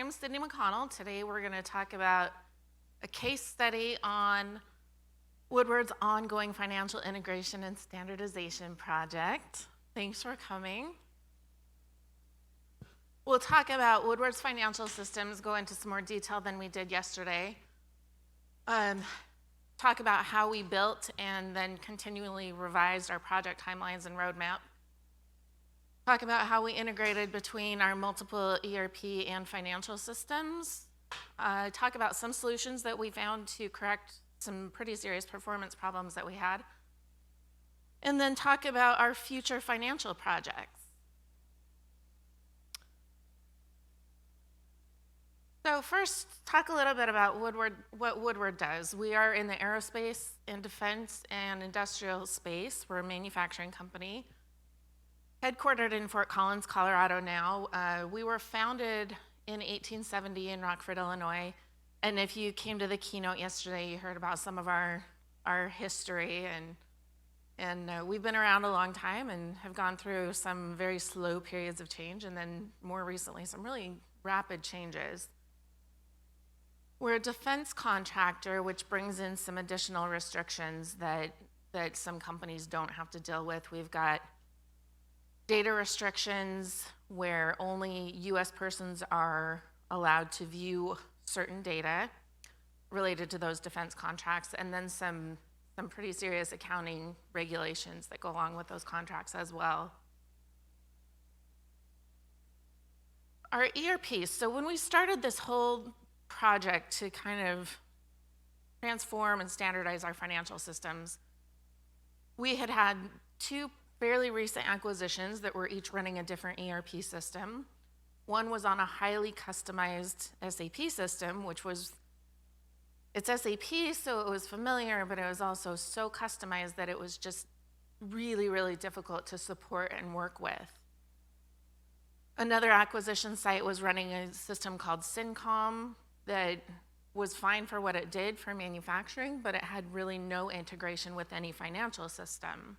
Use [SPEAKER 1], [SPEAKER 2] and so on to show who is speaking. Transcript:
[SPEAKER 1] I'm Sydnie McConnell. Today we're going to talk about a case study on Woodward's ongoing financial integration and standardization project. Thanks for coming. We'll talk about Woodward's financial systems, go into some more detail than we did yesterday. Talk about how we built and then continually revised our project timelines and roadmap. Talk about how we integrated between our multiple ERP and financial systems. Talk about some solutions that we found to correct some pretty serious performance problems that we had. And then talk about our future financial projects. So first, talk a little bit about Woodward, what Woodward does. We are in the aerospace and defense and industrial space. We're a manufacturing company, headquartered in Fort Collins, Colorado now. We were founded in 1870 in Rockford, Illinois. And if you came to the keynote yesterday, you heard about some of our history. And we've been around a long time and have gone through some very slow periods of change, and then more recently, some really rapid changes. We're a defense contractor, which brings in some additional restrictions that some companies don't have to deal with. We've got data restrictions where only US persons are allowed to view certain data related to those defense contracts, and then some pretty serious accounting regulations that go along with those contracts as well. Our ERP, so when we started this whole project to kind of transform and standardize our financial systems, we had two fairly recent acquisitions that were each running a different ERP system. One was on a highly customized SAP system, it's SAP, so it was familiar, but it was also so customized that it was just really, really difficult to support and work with. Another acquisition site was running a system called Syncom that was fine for what it did for manufacturing, but it had really no integration with any financial system.